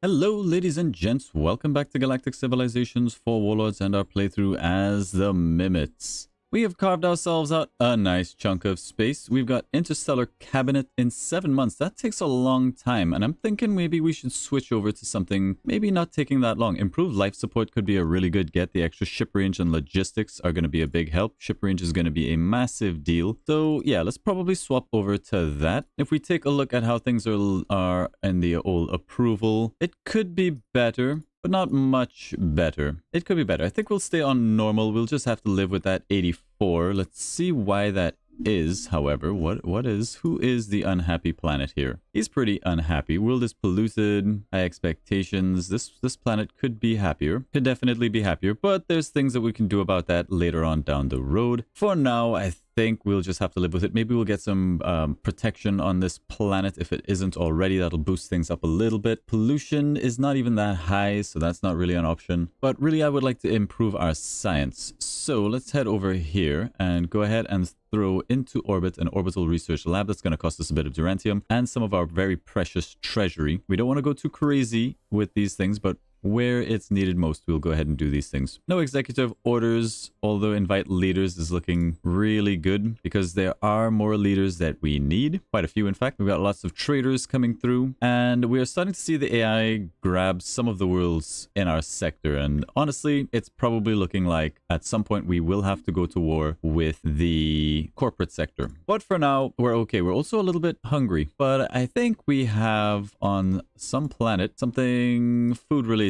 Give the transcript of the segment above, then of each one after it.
Hello, ladies and gents. Welcome back to Galactic Civilizations for Warlords and our playthrough as the Mimots. We have carved ourselves out a nice chunk of space. We've got Interstellar Cabinet in 7 months. That takes a long time, and I'm thinking maybe we should switch over to something maybe not taking that long. Improved life support could be a really good get. The extra ship range and logistics are going to be a big help. Ship range is going to be a massive deal. So yeah, let's probably swap over to that. If we take a look at how things are in the old approval, it could be better, but not much better. It could be better. I think we'll stay on normal. We'll just have to live with that 84. Let's see why that is, however. Who is the unhappy planet here? He's pretty unhappy. World is polluted, high expectations. This planet could be happier. Could definitely be happier, but there's things that we can do about that later on down the road. For now, I think we'll just have to live with it. Maybe we'll get some protection on this planet if it isn't already. That'll boost things up a little bit. Pollution is not even that high, so that's not really an option. But really, I would like to improve our science. So let's head over here and go ahead and throw into orbit an orbital research lab. That's going to cost us a bit of durantium and some of our very precious treasury. We don't want to go too crazy with these things, but where it's needed most, we'll go ahead and do these things. No executive orders, although invite leaders is looking really good because there are more leaders that we need. Quite a few, in fact. We've got lots of traders coming through, and we are starting to see the AI grab some of the worlds in our sector. And honestly, it's probably looking like at some point we will have to go to war with the corporate sector. But for now, we're okay. We're also a little bit hungry, but I think we have on some planet something food related.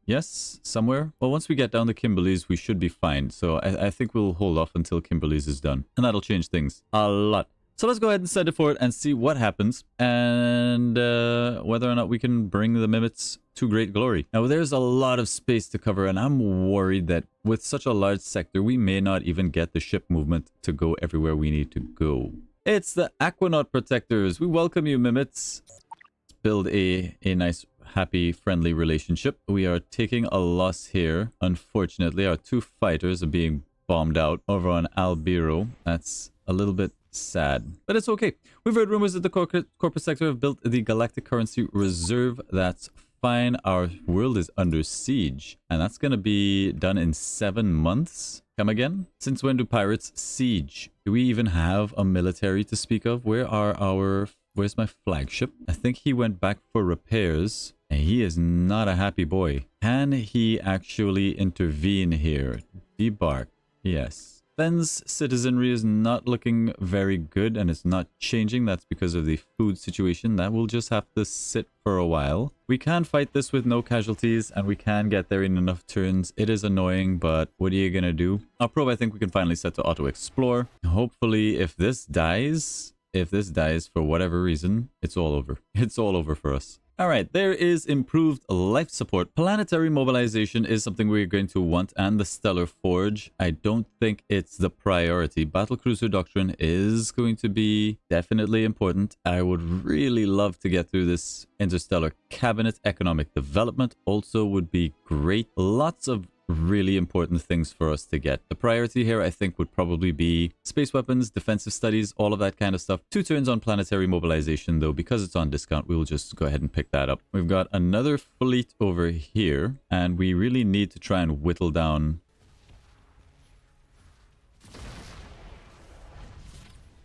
Yes, somewhere. Well, once we get down to Kimberly's, we should be fine. So I think we'll hold off until Kimberly's is done. And that'll change things a lot. So let's go ahead and send it for it and see what happens. And whether or not we can bring the Mimots to great glory. Now, there's a lot of space to cover. And I'm worried that with such a large sector, we may not even get the ship movement to go everywhere we need to go. It's the Aquanaut Protectors. We welcome you, Mimots. Let's build a nice happy, friendly relationship. We are taking a loss here. Unfortunately, our 2 fighters are being bombed out over on Albiro. That's a little bit sad, but it's okay. We've heard rumors that the corporate sector have built the Galactic Currency Reserve. That's fine. Our world is under siege, and that's going to be done in 7 months. Come again? Since when do pirates siege? Do we even have a military to speak of? Where's my flagship? I think he went back for repairs. And he is not a happy boy. Can he actually intervene here? Debark. Yes. Ben's citizenry is not looking very good and it's not changing. That's because of the food situation. That will just have to sit for a while. We can fight this with no casualties and we can get there in enough turns. It is annoying, but what are you gonna do? Our probe, I think we can finally set to auto-explore. Hopefully, if this dies for whatever reason, it's all over. It's all over for us. All right, there is improved life support. Planetary mobilization is something we're going to want, and the Stellar Forge. I don't think it's the priority. Battlecruiser Doctrine is going to be definitely important. I would really love to get through this Interstellar Cabinet. Economic development also would be great. Lots of really important things for us to get. The priority here, I think, would probably be space weapons, defensive studies, all of that kind of stuff. 2 turns on planetary mobilization, though, because it's on discount, we will just go ahead and pick that up. We've got another fleet over here, and we really need to try and whittle down.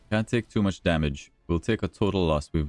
Can't take too much damage. We'll take a total loss. We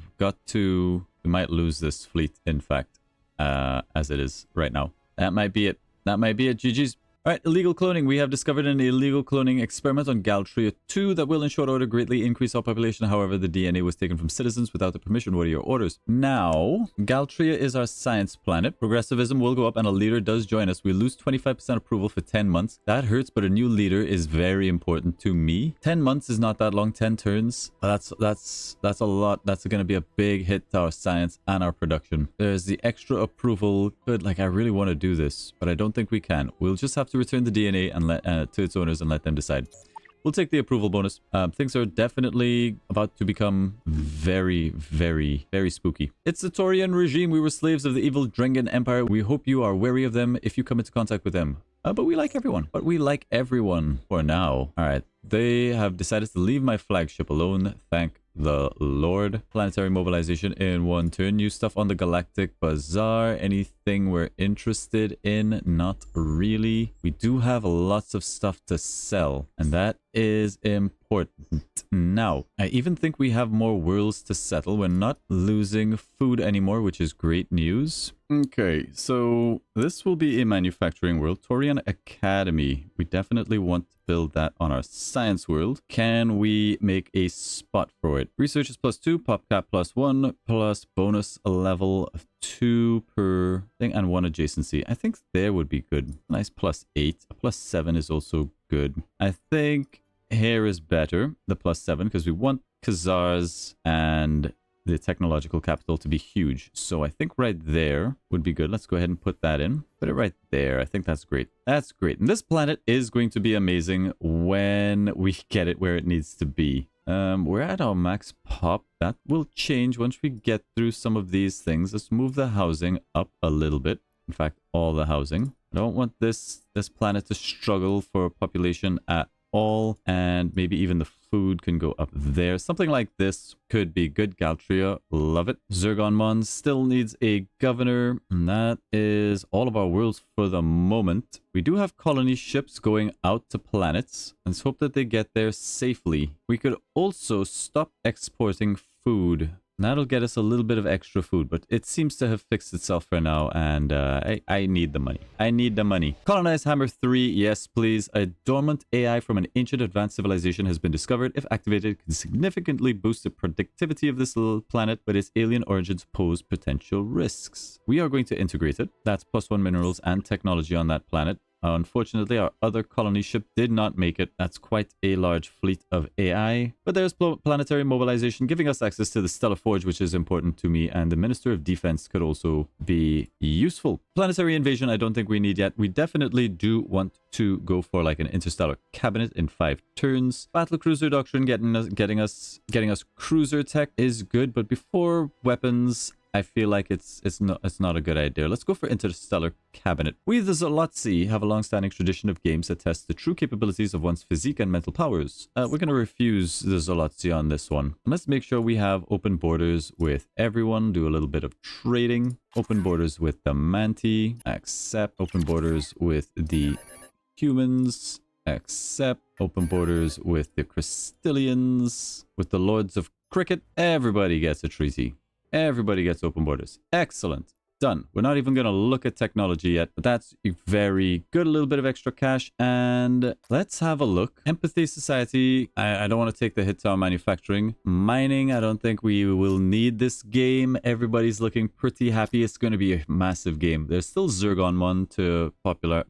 might lose this fleet, in fact, as it is right now. That might be it. That might be it. GG's. All right, illegal cloning. We have discovered an illegal cloning experiment on Galtria 2 that will in short order greatly increase our population. However, the DNA was taken from citizens without the permission. What are your orders? Now, Galtria is our science planet. Progressivism will go up and a leader does join us. We lose 25% approval for 10 months. That hurts, but a new leader is very important to me. 10 months is not that long. 10 turns. That's a lot. That's going to be a big hit to our science and our production. There's the extra approval. Good. Like, I really want to do this, but I don't think we can. We'll just have to return the DNA and let to its owners and let them decide. We'll take the approval bonus. Things are definitely about to become very, very, very spooky. It's the Taurian regime. We were slaves of the evil Drengan Empire. We hope you are wary of them if you come into contact with them. But we like everyone. But we like everyone for now. All right. They have decided to leave my flagship alone. Thank the Lord. Planetary mobilization in 1 turn. New stuff on the Galactic Bazaar. Anything we're interested in? Not really. We do have lots of stuff to sell, and that is important. Now, I even think we have more worlds to settle. We're not losing food anymore, which is great news. Okay, so this will be a manufacturing world. Torian Academy. We definitely want to build that on our science world. Can we make a spot for it? Research is +2, PopCap +1, plus bonus level of 2 per thing and 1 adjacency. I think there would be good. Nice +8. A +7 is also good. I think here is better, the +7, because we want Khazars and the technological capital to be huge. So I think right there would be good. Let's go ahead and put that in. Put it right there. I think that's great. That's great. And this planet is going to be amazing when we get it where it needs to be. We're at our max pop. That will change once we get through some of these things. Let's move the housing up a little bit. In fact, all the housing. I don't want this planet to struggle for population at all, and maybe even the food can go up there. Something like this could be good. Galtria, love it. Zergonmon still needs a governor, and that is all of our worlds for the moment. We do have colony ships going out to planets. Let's hope that they get there safely. We could also stop exporting food. That'll get us a little bit of extra food, but it seems to have fixed itself for now, and I need the money. I need the money. Colonize Hammer 3, yes please. A dormant AI from an ancient advanced civilization has been discovered. If activated, it can significantly boost the productivity of this little planet, but its alien origins pose potential risks. We are going to integrate it. That's +1 minerals and technology on that planet. Unfortunately, our other colony ship did not make it. That's quite a large fleet of AI. But there's planetary mobilization giving us access to the Stellar Forge, which is important to me. And the Minister of Defense could also be useful. Planetary invasion, I don't think we need yet. We definitely do want to go for like an interstellar cabinet in 5 turns. Battle cruiser doctrine getting us cruiser tech is good. But before weapons, I feel like it's not a good idea. Let's go for interstellar cabinet. We, the Zolotzi, have a long-standing tradition of games that test the true capabilities of one's physique and mental powers. We're going to refuse the Zolotzi on this one. And let's make sure we have open borders with everyone. Do a little bit of trading. Open borders with the Manti. Accept. Open borders with the humans. Accept. Open borders with the Crystallians. With the Lords of Cricket. Everybody gets a treaty. Everybody gets open borders. Excellent. Done. We're not even going to look at technology yet, but that's very good. A little bit of extra cash. And let's have a look. Empathy Society. I don't want to take the hit to our manufacturing. Mining. I don't think we will need this game. Everybody's looking pretty happy. It's going to be a massive game. There's still Zergonmon to populate,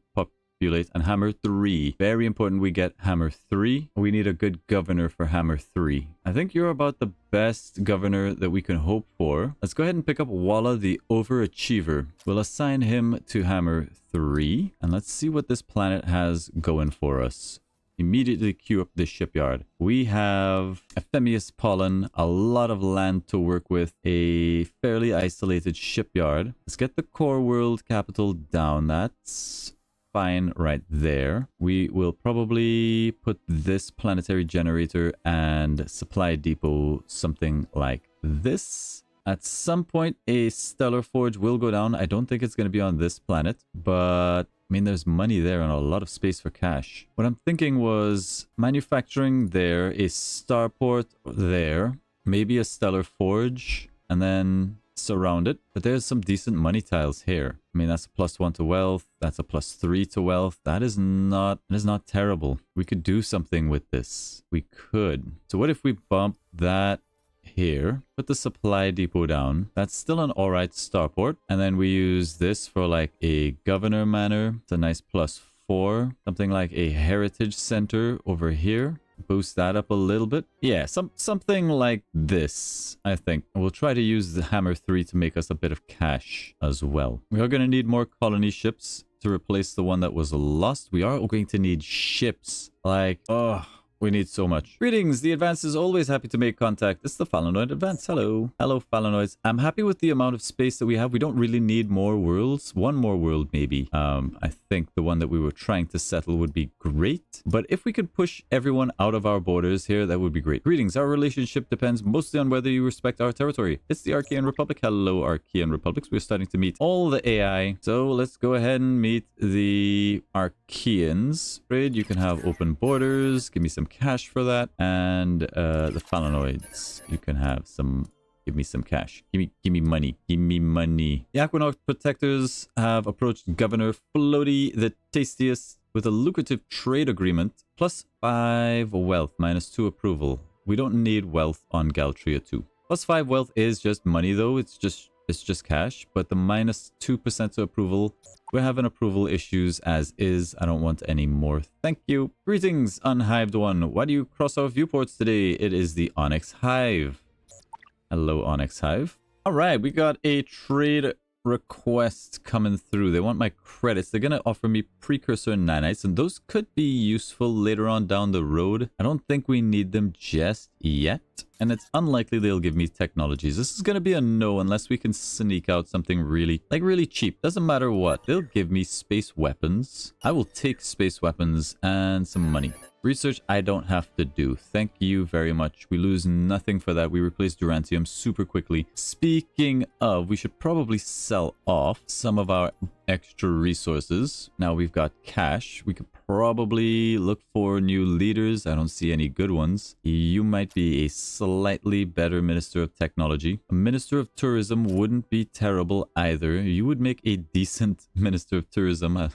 and Hammer 3. Very important we get Hammer 3. We need a good governor for Hammer 3. I think you're about the best governor that we can hope for. Let's go ahead and pick up Walla the Overachiever. We'll assign him to Hammer 3. And let's see what this planet has going for us. Immediately queue up this shipyard. We have Ephemius Pollen, a lot of land to work with, a fairly isolated shipyard. Let's get the core world capital down. That's fine right there. We will probably put this planetary generator and supply depot something like this. At some point, a stellar forge will go down. I don't think it's going to be on this planet, but I mean, there's money there and a lot of space for cash. What I'm thinking was manufacturing there, a starport there, maybe a stellar forge, and then surround it. But there's some decent money tiles here. I mean, that's a +1 to wealth. That's a +3 to wealth. That is not terrible. We could do something with this. We could. So what if we bump that here, put the supply depot down? That's still an alright starport. And then we use this for like a governor manor. It's a nice +4. Something like a heritage center over here. Boost that up a little bit. Yeah, something like this, I think. We'll try to use the Hammer 3 to make us a bit of cash as well. We are going to need more colony ships to replace the one that was lost. We are going to need ships. Like, oh, We need so much. Greetings, the Advance is always happy to make contact. It's the Phalanoid Advance. Hello. Hello, Phalanoids. I'm happy with the amount of space that we have. We don't really need more worlds. One more world, maybe. I think the one that we were trying to settle would be great. But if we could push everyone out of our borders here, that would be great. Greetings, our relationship depends mostly on whether you respect our territory. It's the Archean Republic. Hello, Archean Republics. We're starting to meet all the AI. So let's go ahead and meet the Archeans. Trade, you can have open borders. Give me some cash for that. And the Phalanoids, you can have some. Give me some cash. Give me money. Give me money. The Aquanaut Protectors have approached Governor Floaty the Tastiest with a lucrative trade agreement, +5 wealth, -2 approval. We don't need wealth on Galtria 2. +5 wealth is just money though. It's just cash, but the -2% to approval, we're having approval issues as is. I don't want any more. Thank you. Greetings, Unhived One. Why do you cross our viewports today? It is the Onyx Hive. Hello, Onyx Hive. All right, we got a trade request coming through. They want my credits. They're going to offer me precursor nanites, and those could be useful later on down the road. I don't think we need them just yet, and it's unlikely they'll give me technologies. This is going to be a no unless we can sneak out something really cheap. Doesn't matter what. They'll give me space weapons. I will take space weapons and some money. Research I don't have to do. Thank you very much. We lose nothing for that. We replace Durantium super quickly. Speaking of, we should probably sell off some of our extra resources. Now we've got cash. We could probably look for new leaders. I don't see any good ones. You might be a slightly better Minister of Technology. A Minister of Tourism wouldn't be terrible either. You would make a decent Minister of Tourism.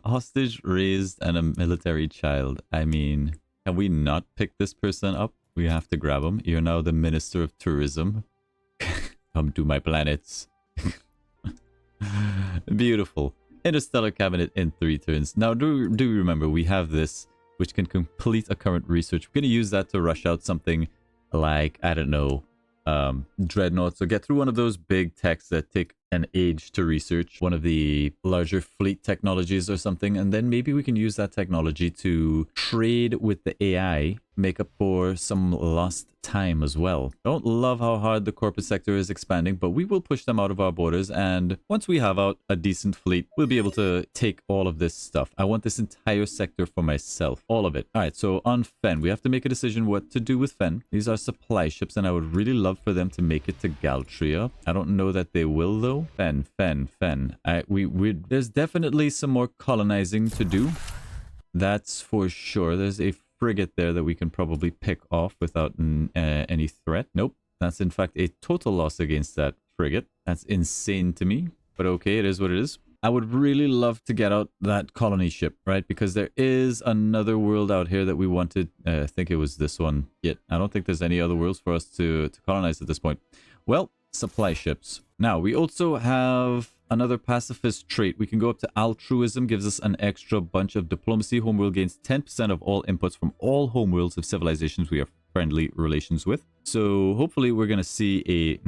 Hostage raised and a military child. I mean, can we not pick this person up? We have to grab him. You're now the Minister of Tourism. Come to my planets. Beautiful. Interstellar Cabinet in 3 turns. Now, do remember, we have this, which can complete a current research. We're going to use that to rush out something like, I don't know, dreadnoughts, or get through one of those big techs that take an age to research, one of the larger fleet technologies or something, and then maybe we can use that technology to trade with the AI, make up for some lost time as well. Don't love how hard the corporate sector is expanding, but we will push them out of our borders, and once we have out a decent fleet, we'll be able to take all of this stuff. I want this entire sector for myself, all of it. All right, so on Fen, we have to make a decision what to do with Fen. These are supply ships, and I would really love for them to make it to Galtria. I don't know that they will though. Fen. There's definitely some more colonizing to do. That's for sure. There's a frigate there that we can probably pick off without any threat. Nope. That's in fact a total loss against that frigate. That's insane to me. But okay, it is what it is. I would really love to get out that colony ship, right? Because there is another world out here that we wanted. I think it was this one. Yet I don't think there's any other worlds for us to colonize at this point. Well, supply ships. Now, we also have another pacifist trait. We can go up to altruism, gives us an extra bunch of diplomacy. Homeworld gains 10% of all inputs from all homeworlds of civilizations we have friendly relations with. So hopefully we're going to see a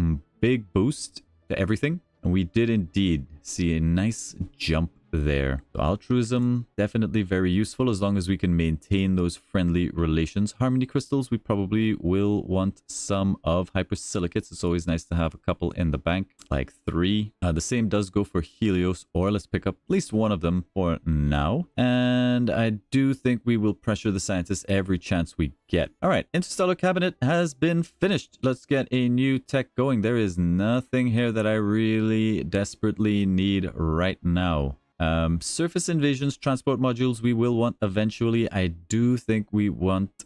big boost to everything. And we did indeed see a nice jump there. So altruism, definitely very useful as long as we can maintain those friendly relations. Harmony crystals, we probably will want some of. Hypersilicates, it's always nice to have a couple in the bank, like 3. The same does go for Helios, or let's pick up at least one of them for now. And I do think we will pressure the scientists every chance we get. All right, Interstellar Cabinet has been finished. Let's get a new tech going. There is nothing here that I really desperately need right now. Surface invasions, transport modules, we will want eventually. I do think we want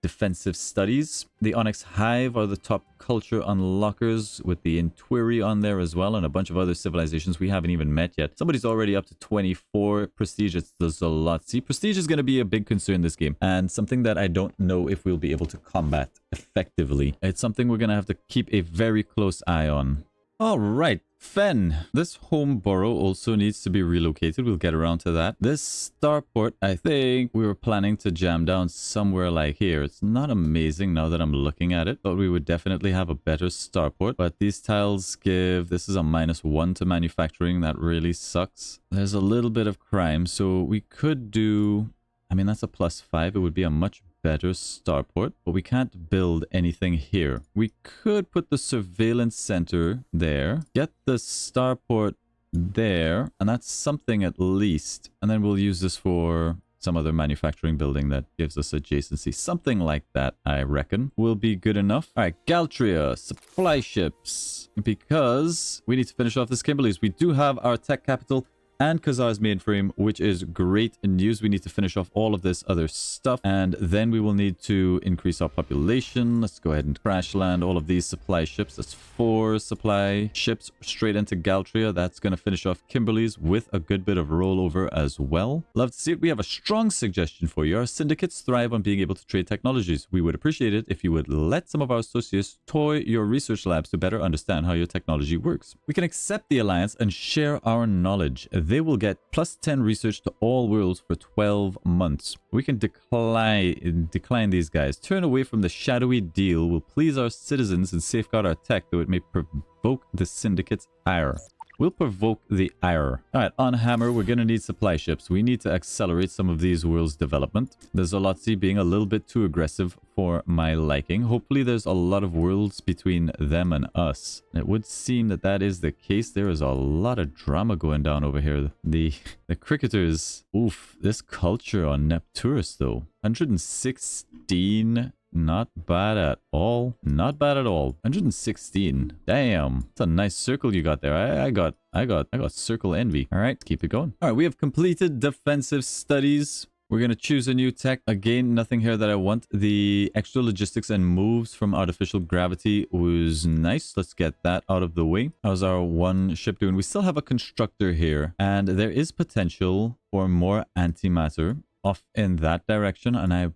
defensive studies. The Onyx Hive are the top culture unlockers with the Intwiri on there as well, and a bunch of other civilizations we haven't even met yet. Somebody's already up to 24 prestige. There's a lot. See, prestige is going to be a big concern this game, and something that I don't know if we'll be able to combat effectively. It's something we're going to have to keep a very close eye on. All right, Fen. This home borough also needs to be relocated. We'll get around to that. This starport, I think we were planning to jam down somewhere like here. It's not amazing now that I'm looking at it, but we would definitely have a better starport. But these tiles give... This is a -1 to manufacturing. That really sucks. There's a little bit of crime, so we could do... I mean, that's a +5. It would be a much better starport, but we can't build anything here. We could put the surveillance center there, get the starport there, and that's something at least. And then we'll use this for some other manufacturing building that gives us adjacency. Something like that, I reckon, will be good enough. All right, Galtria, supply ships. Because we need to finish off this Kimberley's. We do have our tech capital and Khazar's mainframe, which is great news. We need to finish off all of this other stuff, and then we will need to increase our population. Let's go ahead and crash land all of these supply ships. That's 4 supply ships straight into Galtria. That's going to finish off Kimberley's with a good bit of rollover as well. Love to see it. We have a strong suggestion for you. Our syndicates thrive on being able to trade technologies. We would appreciate it if you would let some of our associates toy your research labs to better understand how your technology works. We can accept the alliance and share our knowledge. They will get +10 research to all worlds for 12 months. We can decline these guys. Turn away from the shadowy deal will please our citizens and safeguard our tech, though it may provoke the syndicate's ire. We'll provoke the ire. All right, on Hammer, we're going to need supply ships. We need to accelerate some of these worlds' development. There's Zolotzi being a little bit too aggressive for my liking. Hopefully, there's a lot of worlds between them and us. It would seem that that is the case. There is a lot of drama going down over here. The cricketers. Oof, this culture on Nepturus, though. 116... Not bad at all. Not bad at all. 116. Damn. That's a nice circle you got there. I got circle envy. All right, keep it going. All right, we have completed defensive studies. We're going to choose a new tech. Again, nothing here that I want. The extra logistics and moves from artificial gravity was nice. Let's get that out of the way. How's our one ship doing? We still have a constructor here, and there is potential for more antimatter off in that direction, and I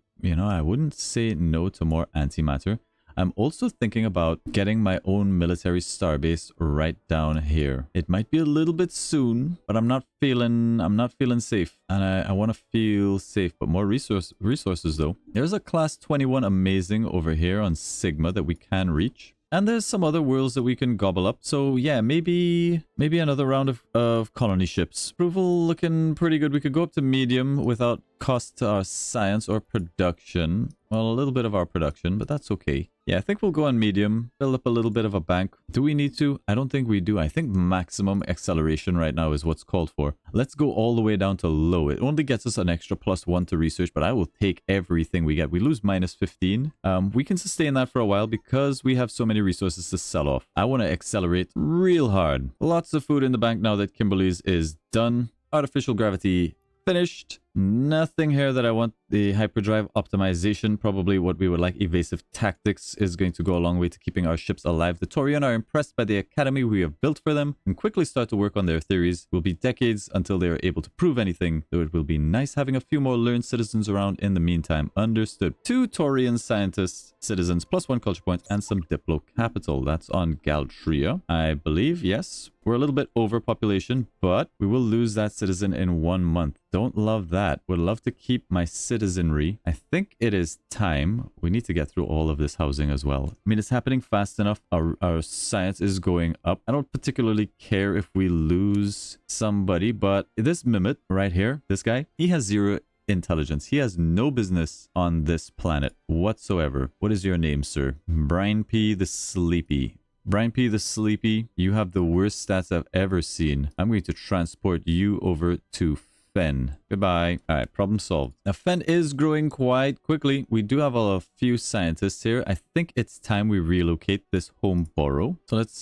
wouldn't say no to more antimatter. I'm also thinking about getting my own military starbase right down here. It might be a little bit soon, but I'm not feeling safe, and I want to feel safe. But more resources though. There's a class 21 amazing over here on Sigma that we can reach. And there's some other worlds that we can gobble up. So yeah, maybe another round of colony ships. Approval looking pretty good. We could go up to medium without cost to our science or production. Well, a little bit of our production, but that's okay. Yeah, I think we'll go on medium, build up a little bit of a bank. Do we need to? I don't think we do. I think maximum acceleration right now is what's called for. Let's go all the way down to low. It only gets us an extra +1 to research, but I will take everything we get. We lose -15. We can sustain that for a while because we have so many resources to sell off. I want to accelerate real hard. Lots of food in the bank now that Kimberley's is done. Artificial gravity finished. Nothing here that I want. The hyperdrive optimization, probably what we would like. Evasive tactics is going to go a long way to keeping our ships alive. The Torian are impressed by the academy we have built for them and quickly start to work on their theories. It will be decades until they are able to prove anything, though it will be nice having a few more learned citizens around in the meantime. Understood. 2 Torian scientists, citizens, +1 culture point, and some Diplo capital. That's on Galtria, I believe. Yes. We're a little bit overpopulation, but we will lose that citizen in 1 month. Don't love that. Would love to keep my citizenry. I think it is time. We need to get through all of this housing as well. I mean, it's happening fast enough. Our science is going up. I don't particularly care if we lose somebody, but this Mimot right here, this guy, he has 0 intelligence. He has no business on this planet whatsoever. What is your name, sir? Brian P. the Sleepy. Brian P. the Sleepy, you have the worst stats I've ever seen. I'm going to transport you over to Fen. Goodbye. All right, problem solved. Now, Fen is growing quite quickly. We do have a few scientists here. I think it's time we relocate this home borough. So let's,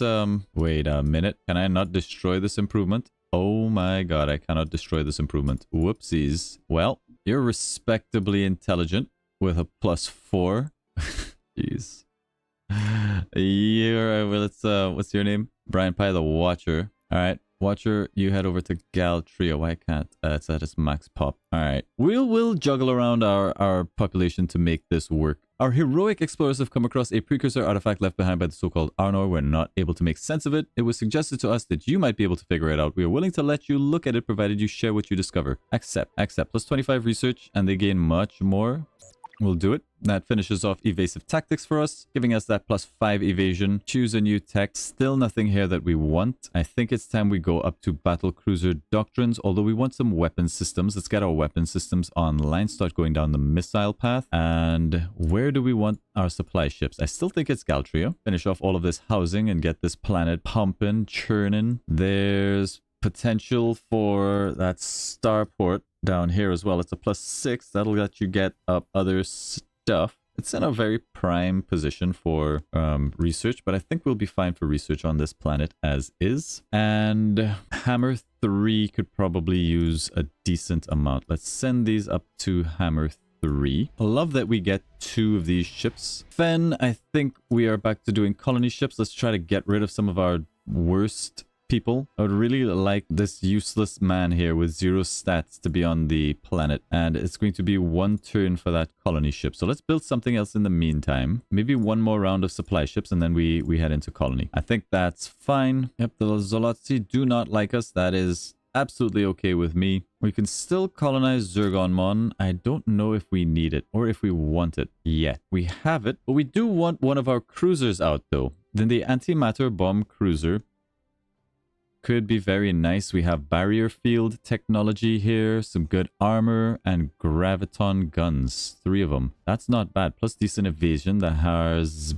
wait a minute. Can I not destroy this improvement? Oh my god, I cannot destroy this improvement. Whoopsies. Well, you're respectably intelligent with a +4. Jeez. What's your name? Brian Pye the Watcher. All right, Watcher, you head over to Galtria. Why can't it's at its max pop? All right, we'll juggle around our population to make this work. Our heroic explorers have come across a precursor artifact left behind by the so-called Arnor. We're not able to make sense of it. It was suggested to us that you might be able to figure it out. We are willing to let you look at it provided you share what you discover. Accept. +25 research, and they gain much more. We'll do it. That finishes off evasive tactics for us, giving us that +5 evasion. Choose a new tech. Still nothing here that we want. I think it's time we go up to battle cruiser doctrines, although we want some weapon systems. Let's get our weapon systems online, start going down the missile path. And where do we want our supply ships? I still think it's Galtria. Finish off all of this housing and get this planet pumping, churning. There's potential for that starport down here as well. It's a +6. That'll let you get up other stuff. It's in a very prime position for research, but I think we'll be fine for research on this planet as is. And Hammer 3 could probably use a decent amount. Let's send these up to Hammer 3. I love that we get 2 of these ships. Fen, I think we are back to doing colony ships. Let's try to get rid of some of our worst people. I would really like this useless man here with 0 stats to be on the planet, and it's going to be 1 turn for that colony ship. So let's build something else in the meantime. Maybe 1 more round of supply ships, and then we head into colony. I think that's fine. Yep, the Zolotzi do not like us. That is absolutely okay with me. We can still colonize Zergonmon. I don't know if we need it or if we want it yet. We have it, but we do want one of our cruisers out though. Then the antimatter bomb cruiser could be very nice. We have barrier field technology here, some good armor, and graviton guns. 3 of them. That's not bad. Plus decent evasion. The Hars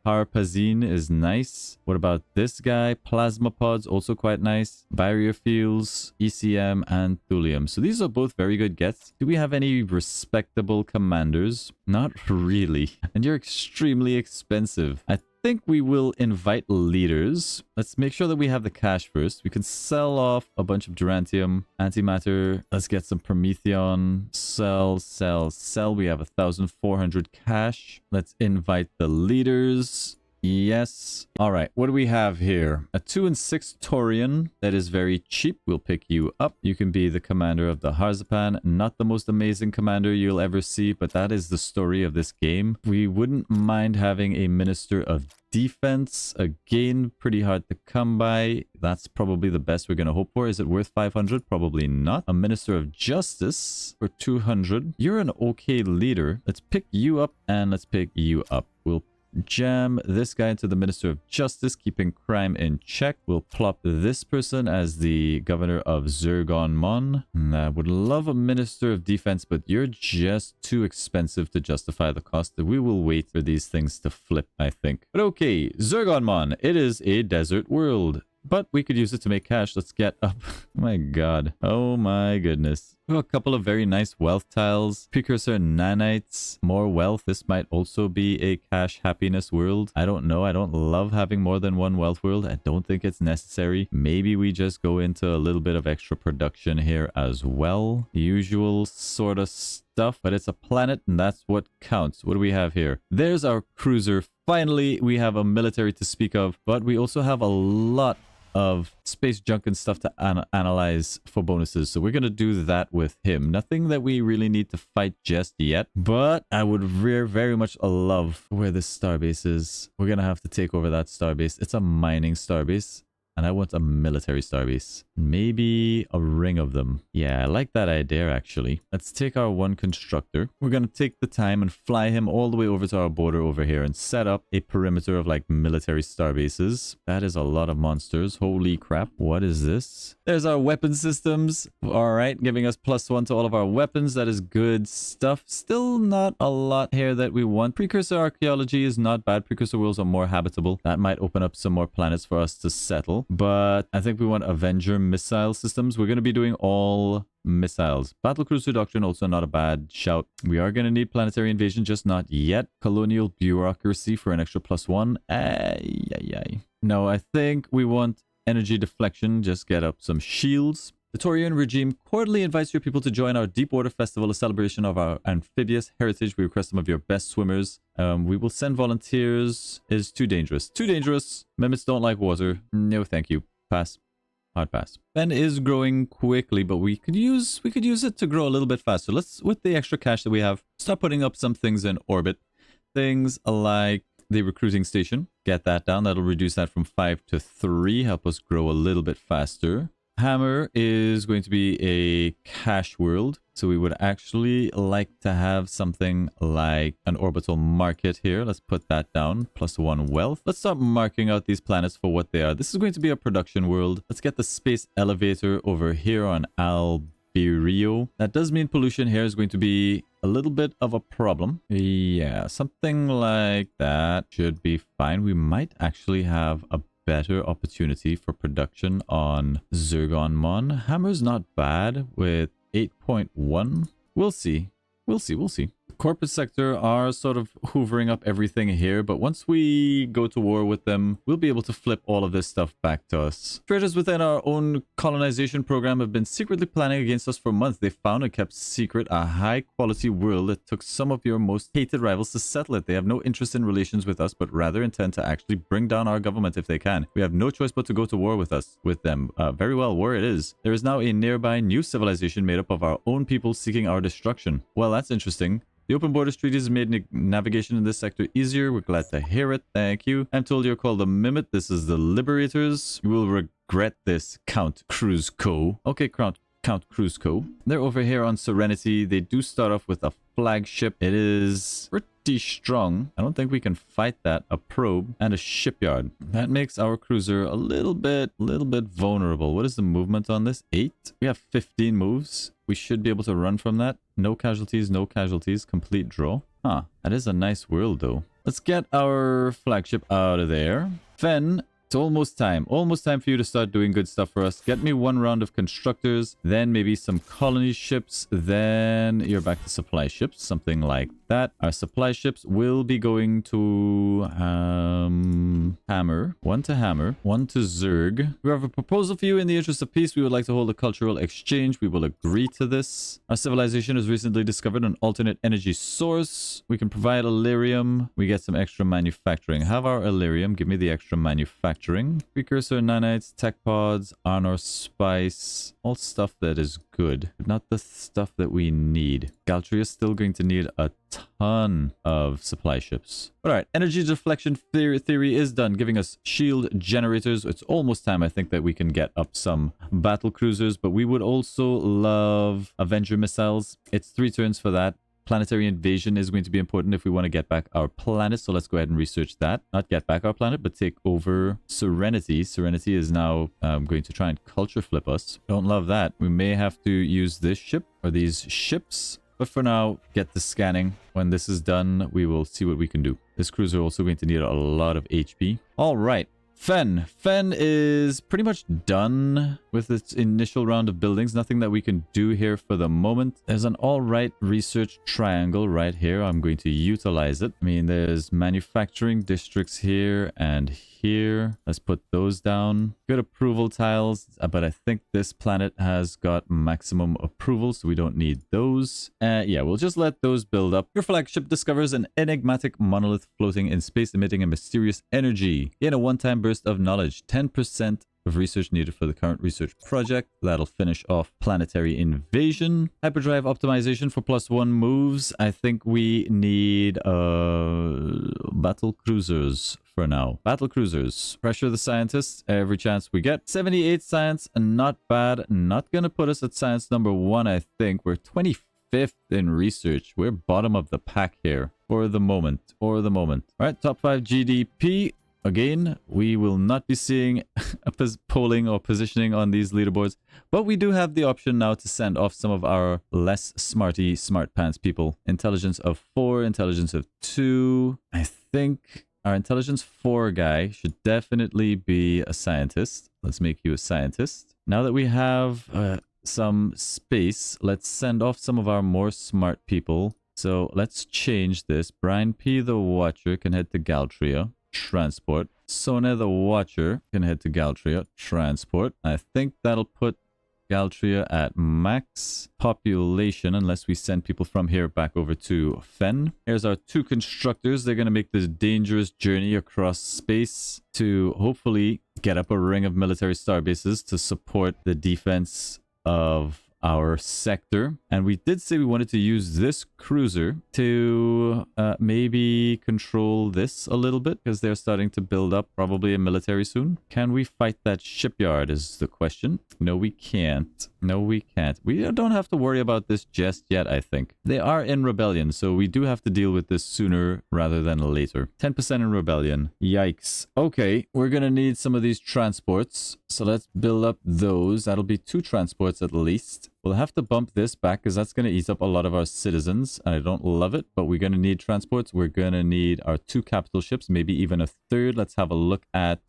Parpazine is nice. What about this guy? Plasma pods, also quite nice. Barrier fields, ECM, and thulium. So these are both very good gets. Do we have any respectable commanders? Not really. And you're extremely expensive. I think we will invite leaders. Let's make sure that we have the cash first. We can sell off a bunch of Durantium, antimatter. Let's get some Prometheon. Sell, sell, sell. We have 1,400 cash. Let's invite the leaders. Yes. All right. What do we have here? A 2 and 6 Taurian that is very cheap. We'll pick you up. You can be the commander of the Harzapan. Not the most amazing commander you'll ever see, but that is the story of this game. We wouldn't mind having a minister of defense. Again, pretty hard to come by. That's probably the best we're going to hope for. Is it worth 500? Probably not. A minister of justice for 200. You're an okay leader. Let's pick you up and let's pick you up. We'll jam this guy into the Minister of Justice, keeping crime in check. We'll plop this person as the governor of Zergonmon. I would love a Minister of Defense, but you're just too expensive to justify the cost. We will wait for these things to flip, I think. But okay, Zergonmon. It is a desert world, but we could use it to make cash. Let's get up. Oh my god. Oh my goodness. We have a couple of very nice wealth tiles. Precursor nanites. More wealth. This might also be a cash happiness world. I don't know. I don't love having more than 1 wealth world. I don't think it's necessary. Maybe we just go into a little bit of extra production here as well. The usual sort of stuff, but it's a planet and that's what counts. What do we have here? There's our cruiser. Finally, we have a military to speak of, but we also have a lot of space junk and stuff to analyze for bonuses. So we're going to do that with him. Nothing that we really need to fight just yet, but I would very much love where this starbase is. We're going to have to take over that starbase. It's a mining starbase. And I want a military starbase. Maybe a ring of them. Yeah, I like that idea, actually. Let's take our 1 constructor. We're going to take the time and fly him all the way over to our border over here and set up a perimeter of, like, military starbases. That is a lot of monsters. Holy crap. What is this? There's our weapon systems. All right, giving us +1 to all of our weapons. That is good stuff. Still not a lot here that we want. Precursor archaeology is not bad. Precursor worlds are more habitable. That might open up some more planets for us to settle. But I think we want Avenger missile systems. We're going to be doing all missiles. Battlecruiser doctrine, also not a bad shout. We are going to need planetary invasion, just not yet. Colonial bureaucracy for an extra +1. No, I think we want energy deflection. Just get up some shields. The Taurian regime quarterly invites your people to join our Deep Water Festival, a celebration of our amphibious heritage. We request some of your best swimmers. We will send volunteers. Is too dangerous. Too dangerous. Mimots don't like water. No, thank you. Pass. Hard pass. Ben is growing quickly, but we could use it to grow a little bit faster. Let's, with the extra cash that we have, start putting up some things in orbit. Things like the recruiting station. Get that down. That'll reduce that from 5 to 3. Help us grow a little bit faster. Hammer is going to be a cash world. So we would actually like to have something like an orbital market here. Let's put that down. +1 wealth. Let's start marking out these planets for what they are. This is going to be a production world. Let's get the space elevator over here on Alberio. That does mean pollution here is going to be a little bit of a problem. Yeah, something like that should be fine. We might actually have a better opportunity for production on Zergonmon. Hammer's not bad with 8.1. We'll see. We'll see. The corporate sector are sort of hoovering up everything here, but once we go to war with them, we'll be able to flip all of this stuff back to us. Traitors within our own colonization program have been secretly planning against us for months. They found and kept secret a high-quality world that took some of your most hated rivals to settle it. They have no interest in relations with us, but rather intend to actually bring down our government if they can. We have no choice but to go to war with them. Very well, war it is. There is now a nearby new civilization made up of our own people seeking our destruction. Well, that's interesting. The open borders treaties has made navigation in this sector easier. We're glad to hear it. Thank you. I'm told you're called the Mimot. This is the Liberators. You will regret this, Count Cruzco. Okay, Count Cruzco. They're over here on Serenity. They do start off with a flagship. It is pretty strong. I don't think we can fight that. A probe and a shipyard. That makes our cruiser a little bit vulnerable. What is the movement on this? 8? We have 15 moves. We should be able to run from that. No casualties, no casualties. Complete draw. Huh. That is a nice world, though. Let's get our flagship out of there. Fen, it's almost time. Almost time for you to start doing good stuff for us. Get me 1 round of constructors, then maybe some colony ships, then you're back to supply ships, something like that. Our supply ships will be going to Hammer. 1 to Hammer, 1 to Zerg. We have a proposal for you. In the interest of peace, we would like to hold a cultural exchange. We will agree to this. Our civilization has recently discovered an alternate energy source. We can provide Illyrium. We get some extra manufacturing. Have our Illyrium. Give me the extra manufacturing. Precursor nanites, tech pods, honor spice. All stuff that is good, but not the stuff that we need. Galtria is still going to need a ton of supply ships. All right, energy deflection theory is done, giving us shield generators. It's almost time, I think, that we can get up some battle cruisers, but we would also love Avenger missiles. It's 3 turns for that. Planetary invasion is going to be important if we want to get back our planet, so let's go ahead and research that. Not get back our planet, but take over Serenity. Serenity is now going to try and culture flip us. Don't love that. We may have to use this ship or these ships, but for now, get the scanning. When this is done, we will see what we can do. This cruiser also going to need a lot of HP. All right. Fen is pretty much done with its initial round of buildings. Nothing that we can do here for the moment. There's an all right research triangle right here. I'm going to utilize it. I mean, there's manufacturing districts here and here. Let's put those down. Good approval tiles, but I think this planet has got maximum approval, so we don't need those. Yeah, we'll just let those build up. Your flagship discovers an enigmatic monolith floating in space, emitting a mysterious energy. In a one-time burst of knowledge, 10% of research needed for the current research project. That'll finish off planetary invasion. Hyperdrive optimization for +1 moves. I think we need battle cruisers for now. Battle cruisers. Pressure the scientists every chance we get. 78 science, not bad. Not gonna put us at science number 1, I think. We're 25th in research. We're bottom of the pack here for the moment. All right, top 5 GDP. Again, we will not be seeing a polling or positioning on these leaderboards, but we do have the option now to send off some of our less smart pants people. Intelligence of 4, intelligence of 2. I think our intelligence 4 guy should definitely be a scientist. Let's make you a scientist. Now that we have some space, let's send off some of our more smart people. So let's change this. Brian P. the Watcher can head to Galtria. Transport. Sona the Watcher can head to Galtria. Transport. I think that'll put Galtria at max population unless we send people from here back over to Fen. Here's our 2 constructors. They're going to make this dangerous journey across space to hopefully get up a ring of military star bases to support the defense of our sector. And we did say we wanted to use this cruiser to maybe control this a little bit, because they're starting to build up probably a military soon. Can we fight that shipyard is the question. No, we can't. No, we can't. We don't have to worry about this just yet, I think. They are in rebellion, so we do have to deal with this sooner rather than later. 10% in rebellion. Yikes. Okay, we're gonna need some of these transports, so let's build up those. That'll be 2 transports at least. We'll have to bump this back because that's going to eat up a lot of our citizens. I don't love it, but we're going to need transports. We're going to need our 2 capital ships, maybe even a 3rd. Let's have a look at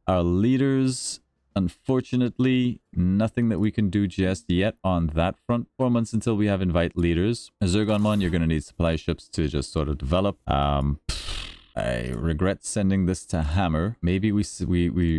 our leaders. Unfortunately, nothing that we can do just yet on that front. 4 months until we have invite leaders. Zergonmon, you're going to need supply ships to just sort of develop. I regret sending this to Hammer. Maybe we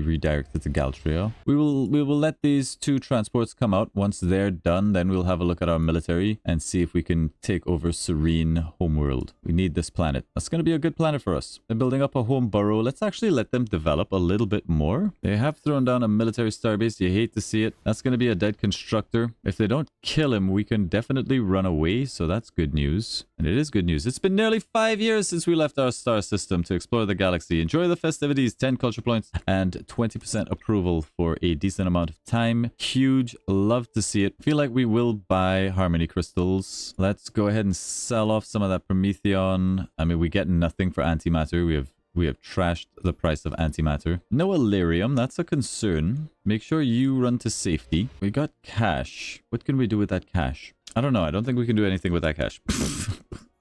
redirect it to Galtria. We will let these 2 transports come out. Once they're done, then we'll have a look at our military and see if we can take over Serene Homeworld. We need this planet. That's going to be a good planet for us. They're building up a home burrow. Let's actually let them develop a little bit more. They have thrown down a military starbase. You hate to see it. That's going to be a dead constructor. If they don't kill him, we can definitely run away. So that's good news. And it is good news. It's been nearly 5 years since we left our star system to explore the galaxy. Enjoy the festivities, 10 culture points, and 20% approval for a decent amount of time. Huge. Love to see it. Feel like we will buy Harmony crystals. Let's go ahead and sell off some of that Prometheon. I mean, we get nothing for antimatter. We have trashed the price of antimatter. No Illyrium. That's a concern. Make sure you run to safety. We got cash. What can we do with that cash? I don't know. I don't think we can do anything with that cash.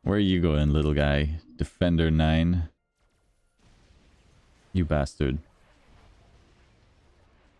Where are you going, little guy? Defender 9. You bastard.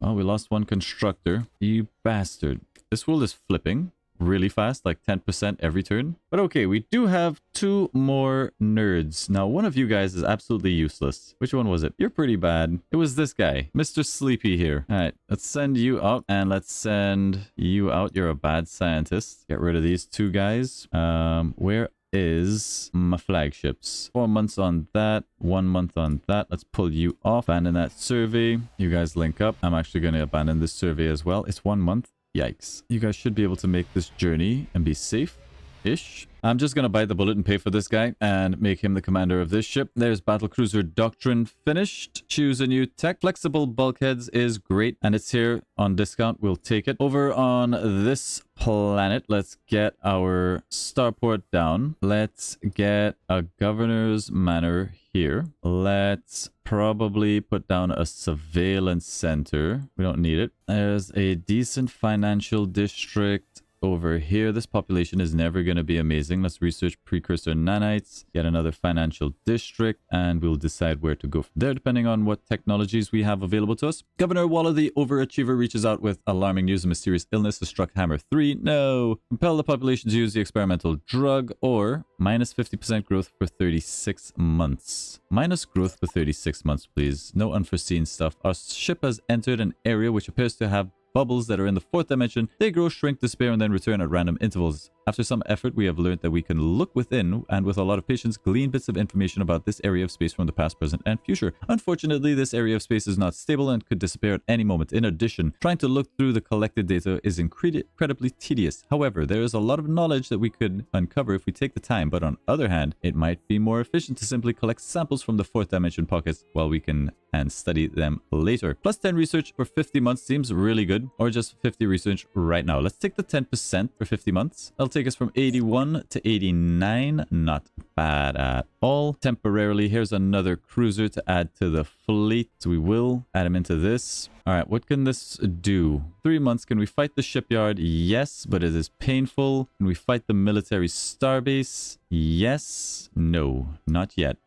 Oh, we lost 1 constructor. You bastard. This world is flipping really fast, like 10% every turn. But okay, we do have 2 more nerds. Now, one of you guys is absolutely useless. Which one was it? You're pretty bad. It was this guy, Mr. Sleepy here. All right, let's send you out, and let's send you out. You're a bad scientist. Get rid of these 2 guys. Where is my flagships? 4 months on that, 1 month on that. Let's pull you off. Abandon that survey. You guys link up. I'm actually going to abandon this survey as well. It's 1 month. Yikes. You guys should be able to make this journey and be safe-ish. I'm just going to bite the bullet and pay for this guy and make him the commander of this ship. There's Battlecruiser Doctrine finished. Choose a new tech. Flexible bulkheads is great, and it's here on discount. We'll take it. Over on this planet, let's get our starport down. Let's get a governor's manor here. Let's probably put down a surveillance center. We don't need it. There's a decent financial district over here. This population is never going to be amazing. Let's research precursor nanites, get another financial district, and we'll decide where to go from there depending on what technologies we have available to us. Governor Waller the Overachiever reaches out with alarming news. A mysterious illness has struck Hammer 3. No. Compel the population to use the experimental drug, or minus 50% growth for 36 months. Minus growth for 36 months, please. No unforeseen stuff. Our ship has entered an area which appears to have bubbles that are in the 4th dimension. They grow, shrink, despair, and then return at random intervals. After some effort, we have learned that we can look within and with a lot of patience glean bits of information about this area of space from the past, present, and future. Unfortunately, this area of space is not stable and could disappear at any moment. In addition, trying to look through the collected data is incredibly tedious. However, there is a lot of knowledge that we could uncover if we take the time, but on the other hand, it might be more efficient to simply collect samples from the 4th dimension pockets while we can and study them later. Plus 10 research for 50 months seems really good, or just 50 research right now. Let's take the 10% for 50 months. That'll take us from 81 to 89. Not bad at all. Temporarily, here's another cruiser to add to the fleet. So we will add him into this. All right, what can this do? 3 months. Can we fight the shipyard? Yes, but it is painful. Can we fight the military starbase? Yes. No, not yet.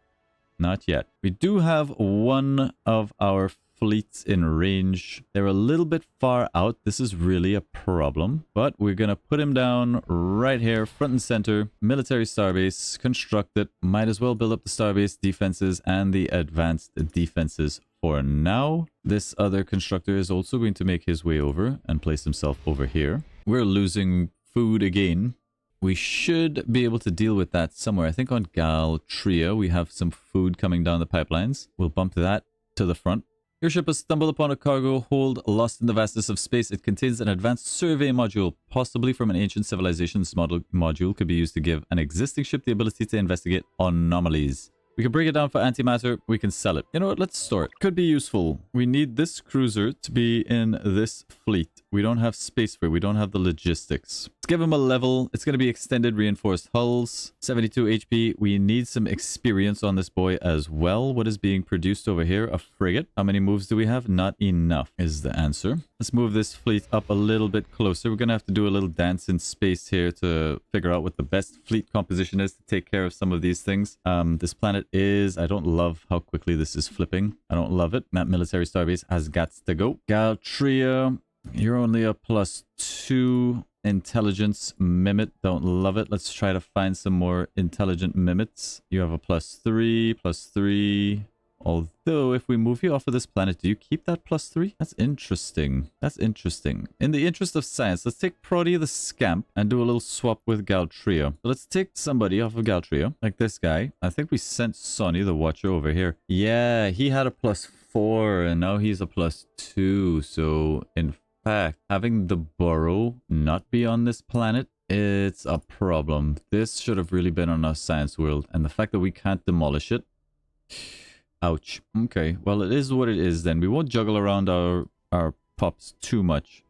Not yet. We do have one of our fleets in range. They're a little bit far out. This is really a problem, but we're going to put him down right here, front and center. Military starbase, construct it. Might as well build up the starbase defenses and the advanced defenses for now. This other constructor is also going to make his way over and place himself over here. We're losing food again. We should be able to deal with that somewhere. I think on Galtria, we have some food coming down the pipelines. We'll bump that to the front. Your ship has stumbled upon a cargo hold lost in the vastness of space. It contains an advanced survey module, possibly from an ancient civilization's module, could be used to give an existing ship the ability to investigate anomalies. We can break it down for antimatter. We can sell it. You know what? Let's store it. Could be useful. We need this cruiser to be in this fleet. We don't have space for it. We don't have the logistics. Let's give him a level. It's going to be extended reinforced hulls. 72 HP. We need some experience on this boy as well. What is being produced over here? A frigate. How many moves do we have? Not enough is the answer. Let's move this fleet up a little bit closer. We're going to have to do a little dance in space here to figure out what the best fleet composition is to take care of some of these things. This planet is... I don't love how quickly this is flipping. I don't love it. That military starbase has got to go. Galtria, you're only a +2 intelligence mimit. Don't love it. Let's try to find some more intelligent mimits. You have a +3, +3... Although, if we move you off of this planet, do you keep that +3? That's interesting. That's interesting. In the interest of science, let's take Prody the Scamp and do a little swap with Galtria. So let's take somebody off of Galtria, like this guy. I think we sent Sonny the Watcher over here. Yeah, he had a +4 and now he's a +2. So, in fact, having the burrow not be on this planet, it's a problem. This should have really been on our science world. And the fact that we can't demolish it... Ouch. Okay, well, it is what it is then. We won't juggle around our pops too much.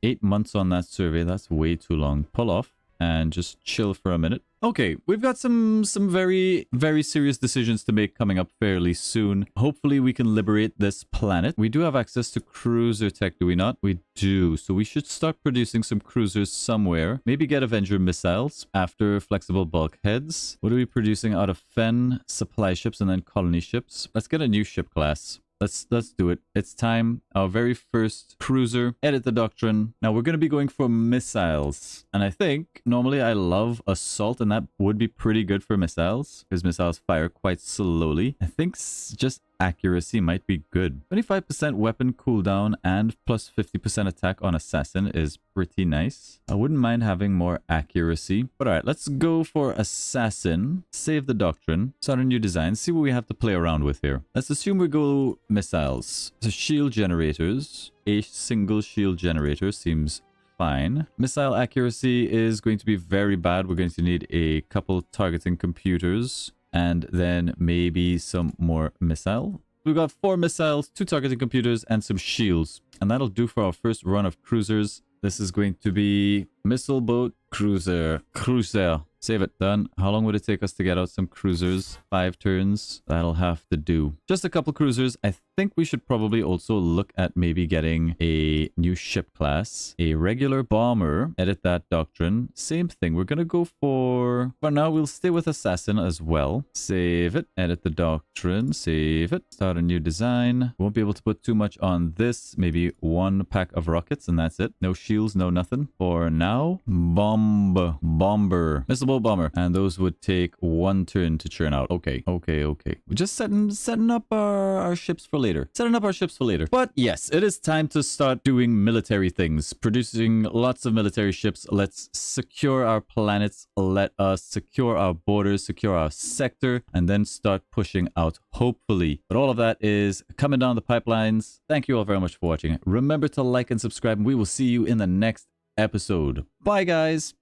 8 months on that survey. That's way too long. Pull off and just chill for a minute. Okay, we've got some very, very serious decisions to make coming up fairly soon. Hopefully, we can liberate this planet. We do have access to cruiser tech, do we not? We do. So we should start producing some cruisers somewhere. Maybe get Avenger missiles after flexible bulkheads. What are we producing out of Fen? Supply ships and then colony ships. Let's get a new ship class. Let's do it. It's time. Our very first cruiser. Edit the doctrine. Now we're going to be going for missiles. And I think normally I love assault and that would be pretty good for missiles because missiles fire quite slowly. I think just accuracy might be good. 25% weapon cooldown and plus 50% attack on assassin is pretty nice. I wouldn't mind having more accuracy. But all right, let's go for assassin. Save the doctrine. Start a new design. See what we have to play around with here. Let's assume we go missiles. So shield generators. A single shield generator seems fine. Missile accuracy is going to be very bad. We're going to need a couple targeting computers. And then maybe some more missile. We've got 4 missiles, 2 targeting computers, and some shields. And that'll do for our first run of cruisers. This is going to be missile boat, cruiser. Save it. Done. How long would it take us to get out some cruisers? 5 turns. That'll have to do. Just a couple cruisers. I think we should probably also look at maybe getting a new ship class. A regular bomber. Edit that doctrine. Same thing. We're going to go for now, we'll stay with assassin as well. Save it. Edit the doctrine. Save it. Start a new design. Won't be able to put too much on this. Maybe 1 pack of rockets and that's it. No shields, no nothing. For now, bomber. Missile bomber, and those would take 1 turn to churn out. Okay. We're just setting up our ships for later. But yes, it is time to start doing military things, producing lots of military ships. Let's secure our planets. Let us secure our borders, secure our sector, and then start pushing out, hopefully. But all of that is coming down the pipelines. Thank you all very much for watching. Remember to like and subscribe, and we will see you in the next episode. Bye, guys.